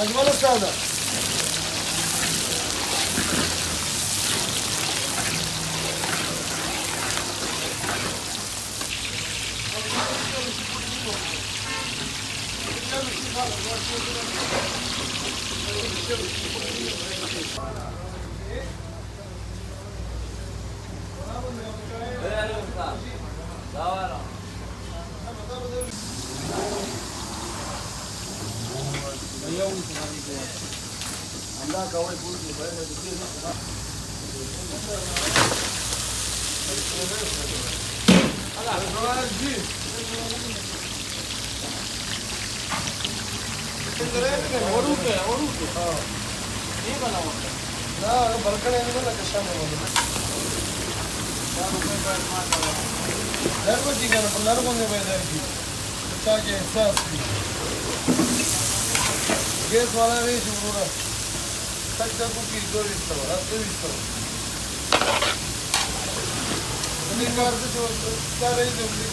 أجمل السادة Gez वाला नहीं शुरू Sakta bu bir isto, rahat isto. Ini kartu जो सारे जो भी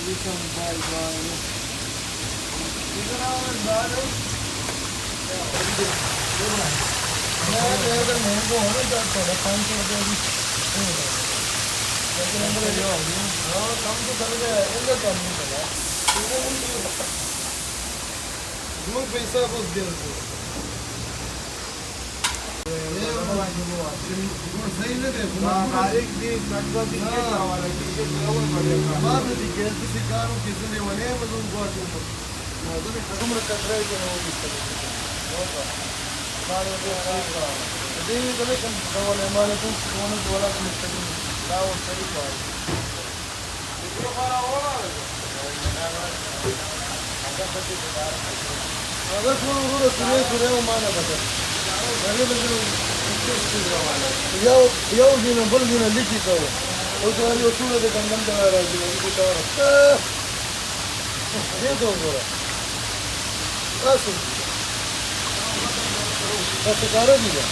Listen by इधर आओ बाहर मैं अगर महंगो होने जाता है 500 रुपए भी लेकिन अंदर जो हाँ कम तो कर गया इंदर कम नहीं चला दूर पैसा कुछ दे दो सही नहीं दे एक दिन लगभग दिन के वाला किसी लेवल पड़ेगा बाद में दिखे किसी कारों किसी ने वने मतलब बहुत ऊपर तो भी खत्म रखा है कि वो दिक्कत होगा सारे का दिन तो लेकिन वाले हमारे कुछ दोनों वाला का मिस्टेक था वो सही था ये हमारा होगा अगर थोड़ा सुने वो माना बता अरे बंदे यो दिन बोल दिन लिखी तो वो तो ये सुने दे गंदम जा रहा है ये तो ये तो बोला बस बस करो दिया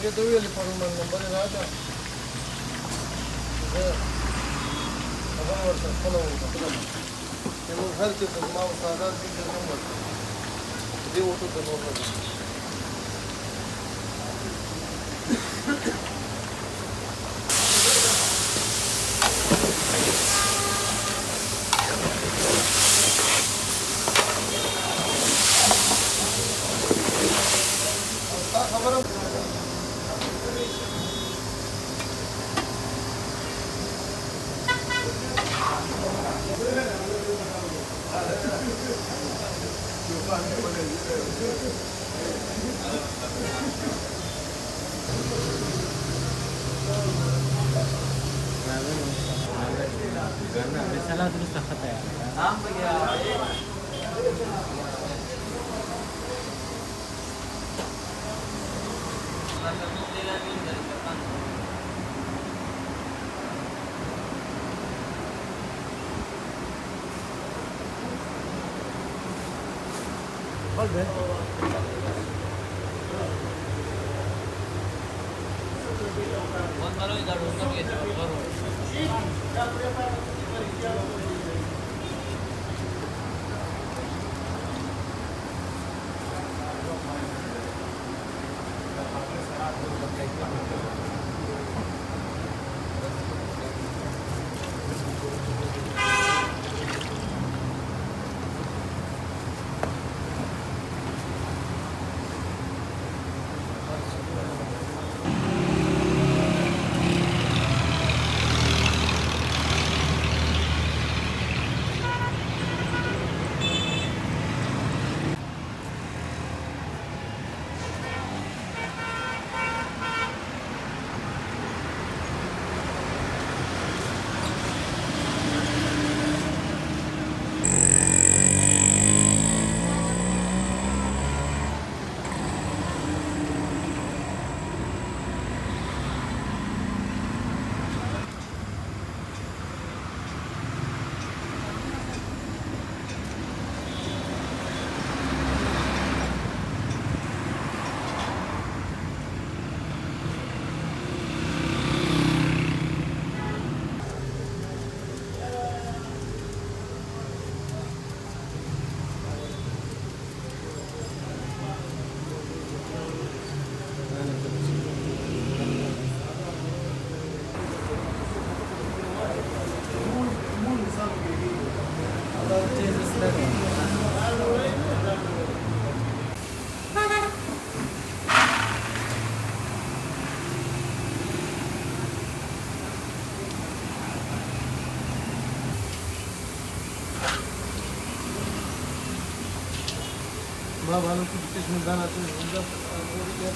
Che dovevi fare un numero data? Abana varsa kola oldu. Yani herkesin malı sağdan bir dönem var. Bir de otur da olmadı. Haberim. Misalnya terus tak ya. Oldu. Kalau idah runtuh gitu, baru. भालू की किस्म दाना तो उनका पूरी क्या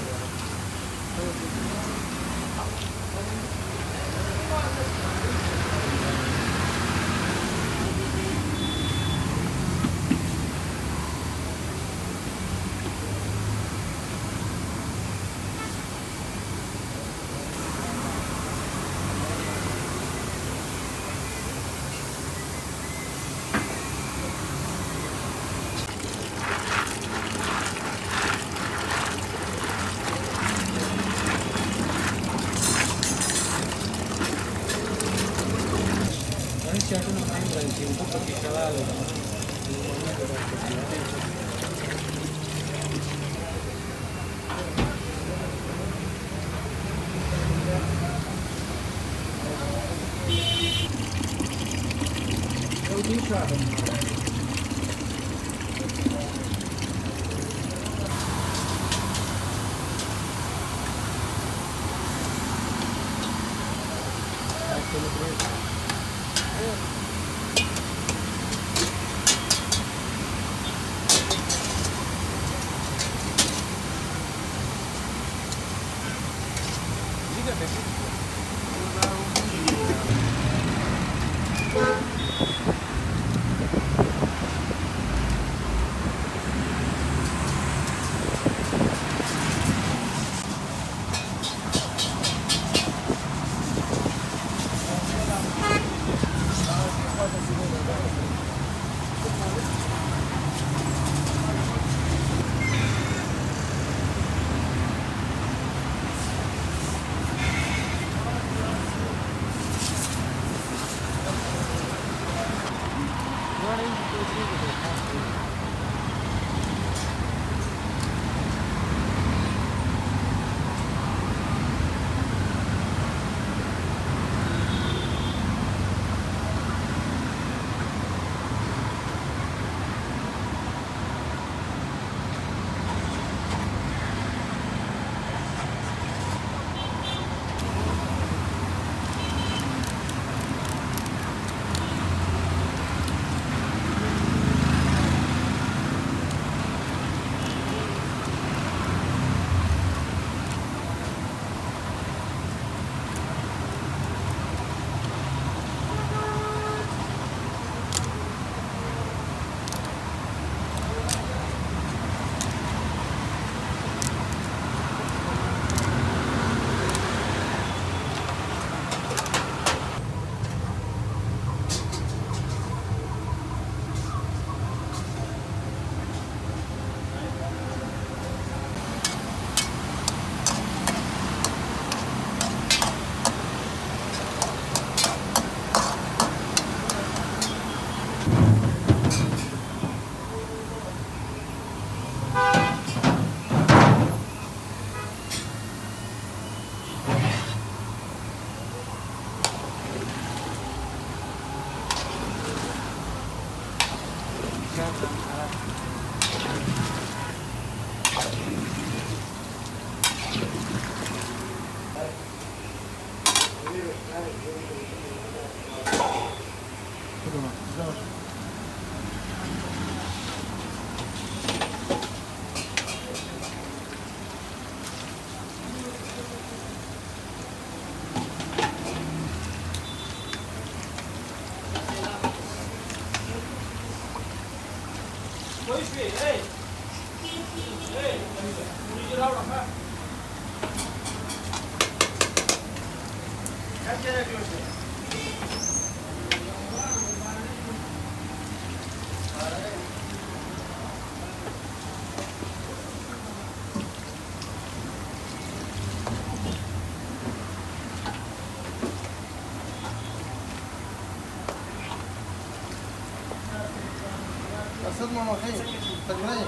أسد ماما خير تجمعي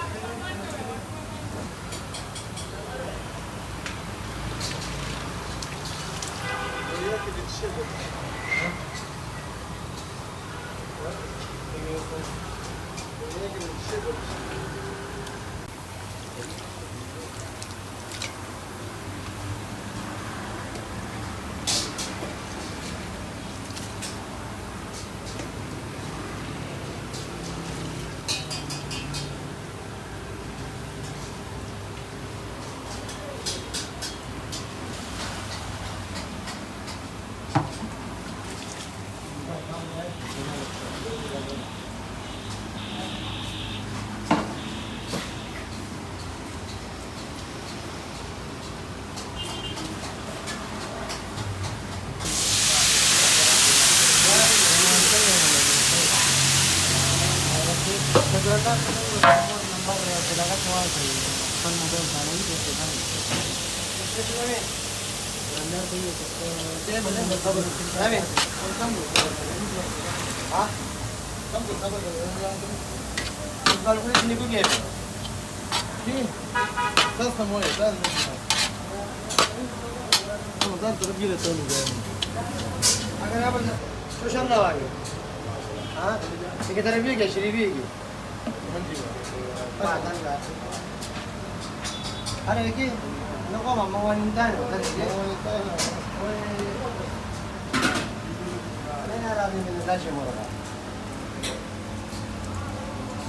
وياك اللي تشبه وياك اللي تشبه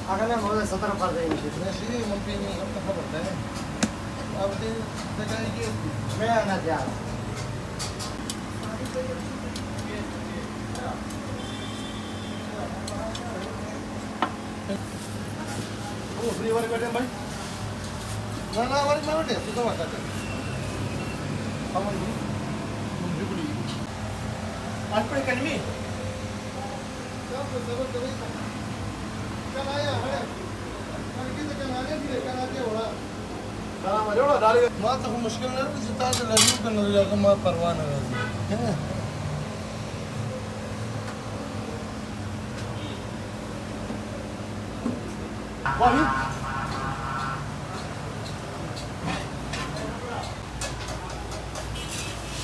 अगला बहुत सतर कर देंगे ماشي ممكن يغطي خبر ثاني أبدي دقائق मैं आना चाह هو فري ورق بعدين باي لا لا ورق ما ودي تسوى ما كذا كمان من جبلي أنت كلمي كم سبب كذا كان آية هذا كان كذا كان آية كذا كان آية ولا سلام عليكم ما تكون مشكلة لا بس تاج الأجيب كنا ولا ما پروانة هذا वाही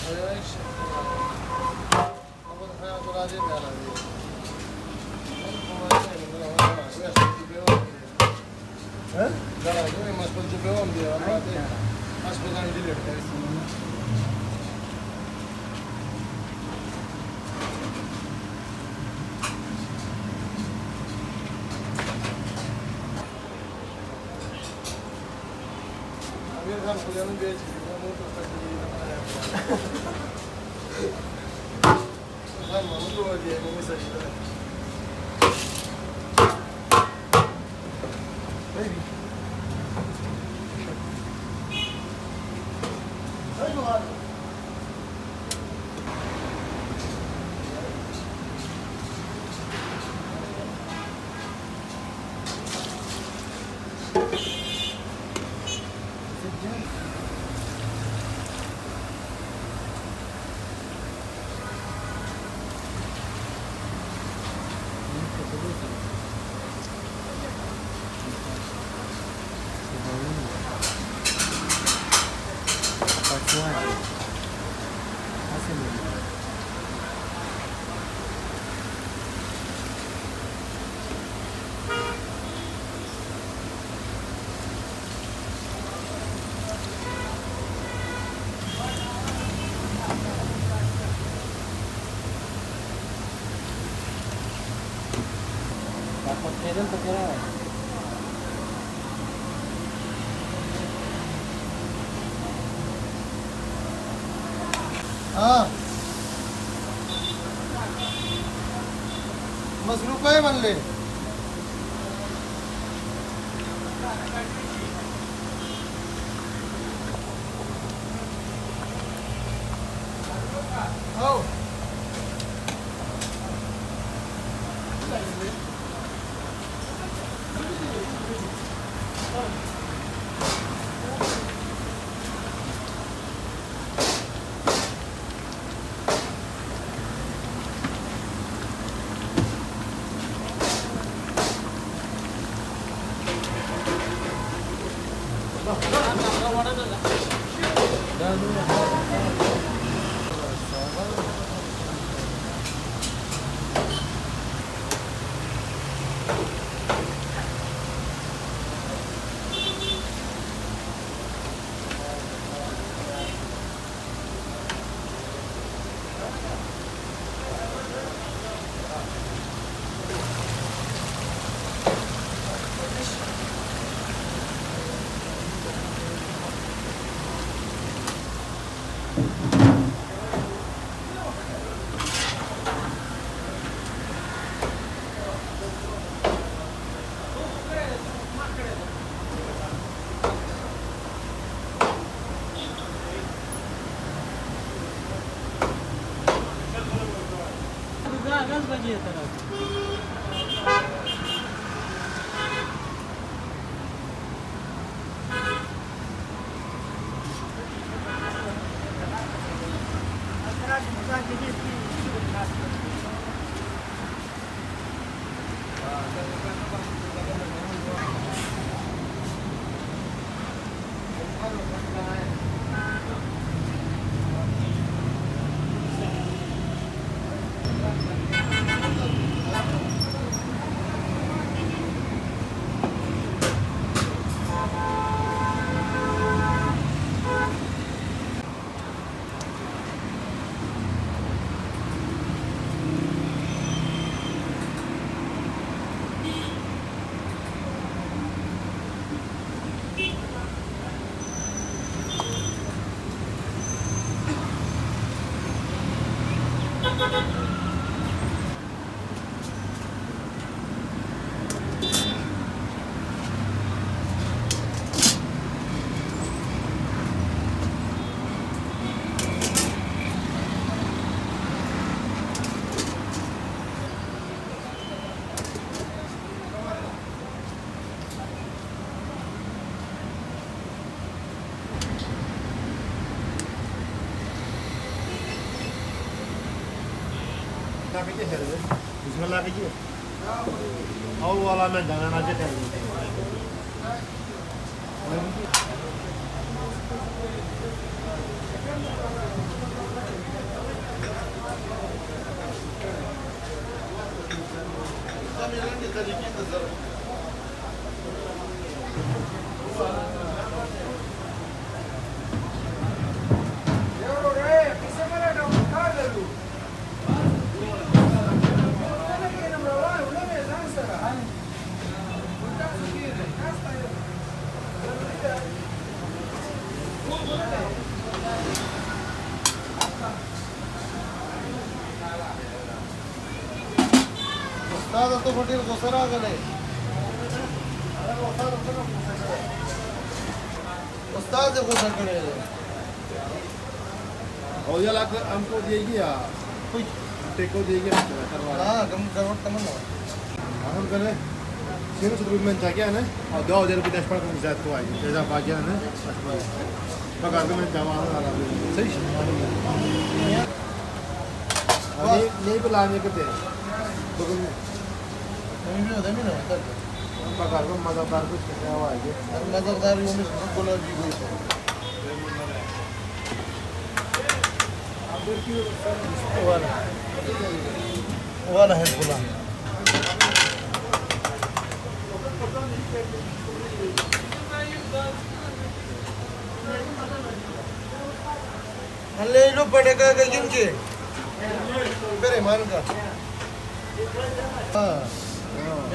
ايش ابغى الحياة راجع على ها؟ لا لا جوي ما اسبوع جبههم دي ما دي اسبوع كان يدير أمير خان خلينا بيجي مو تستقبلين خان ما مدري ودي مو مسجل baby أيوة तो तेरा है हा मग रुपये म्हणले हो आगाच पाहिजे तर Bismillah कीजिए और वाला में दाना नाचे चाहिए Nada, tu hotel gozará, galera. उस्ताद को सकड़े और ये लाख हमको देगी या कुछ टेको देगी हां कम करवट कम ना हम करे सिर्फ रिक्रूटमेंट था क्या ना और 2000 रुपये डैश पर कम ज्यादा तो आई जैसा बाकी है ना पगार में जमा आ रहा है सही अभी नहीं बुलाने के थे तो नहीं होता नहीं ना पगार में मज़ेदार कुछ क्या हुआ है मज़ेदार वो में बोला जी कोई वाला है बोला हल्ले लो पड़ेगा का जिनके करे मान का हां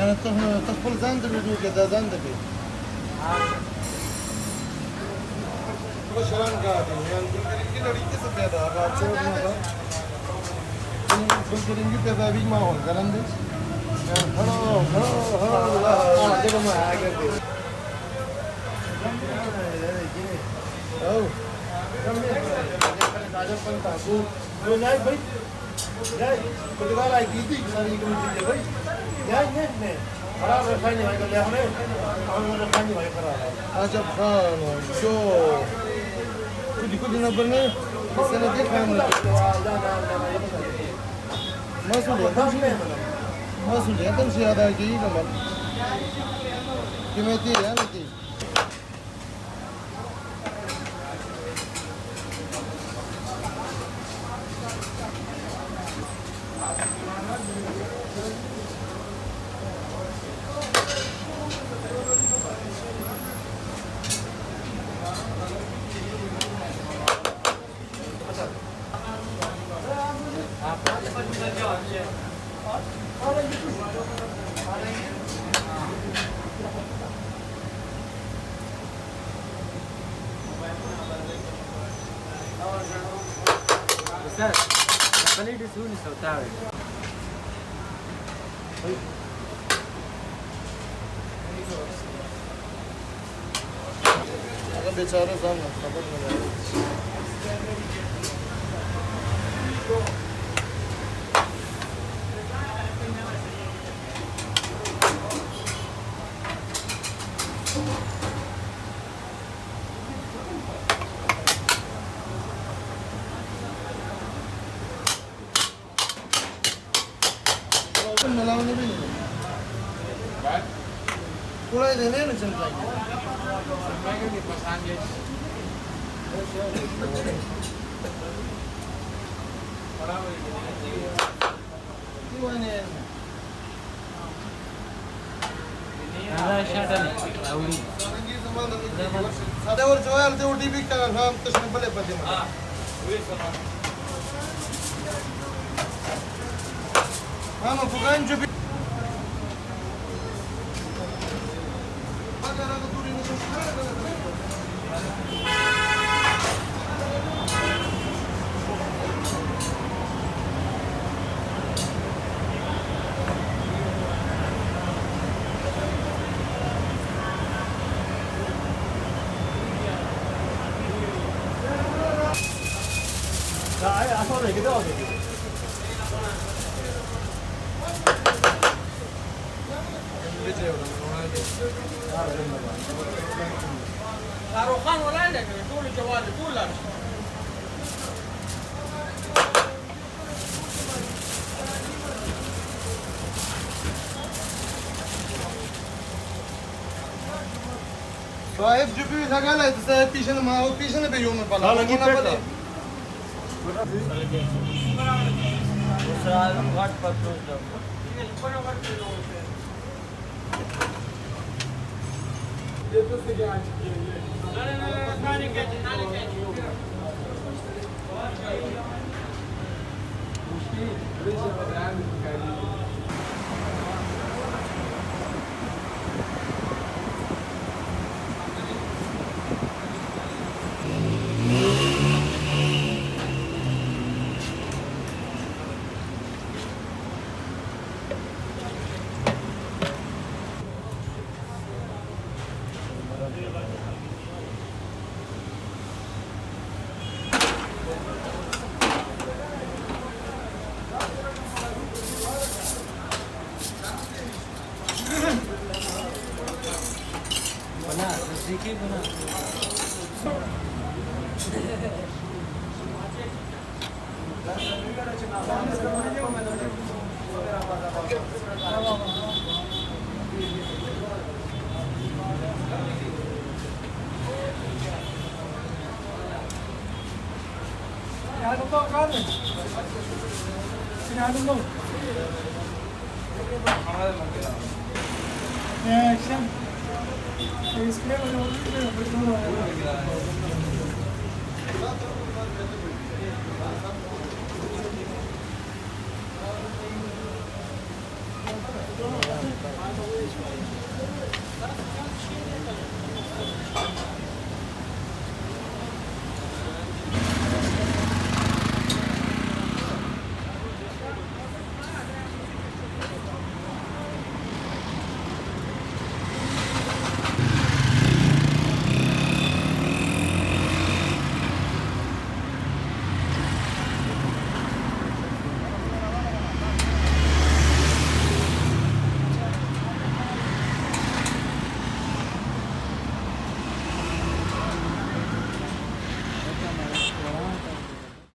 یعنی ته خپل ځان ته ویډیو کې دا ځان ته کې तो शरण का इनकी लड़की से पैदा रात से करेंगे पैदा भी माहौल करेंगे खड़ो खड़ो खड़ो देखो मैं आ गया ओ कम राजा पंत को जो नहीं भाई जाए पुर्तगाल आई थी सारी कमेटी भाई जाए नहीं खराब रखा नहीं भाई कर लिया हमने रखा नहीं भाई खराब अच्छा खान जो कुछ दिन पर ने सने देखा हमने मसूलियत हम से अदा की कमल कि मैं थी यार की Ustaz, kali di sini sautari. अगर बेचारा जाना खबर नहीं मिलाने भी नहीं पूरा ही देने ना चल पाएंगे साध्यावर जेवायला ते ओटीपी का काम तसं भले पडते मला हा मग फुगांची असं नाही किती होते Taruhan wala na, tuloy jawad tulan. साहेब जो भी लगा है तो साहेब पीछे पे यूं में पला लगी पे दूसरा घाट पर पहुंच जाओ ये तो से क्या नानी के बना देखिए बना Action. Display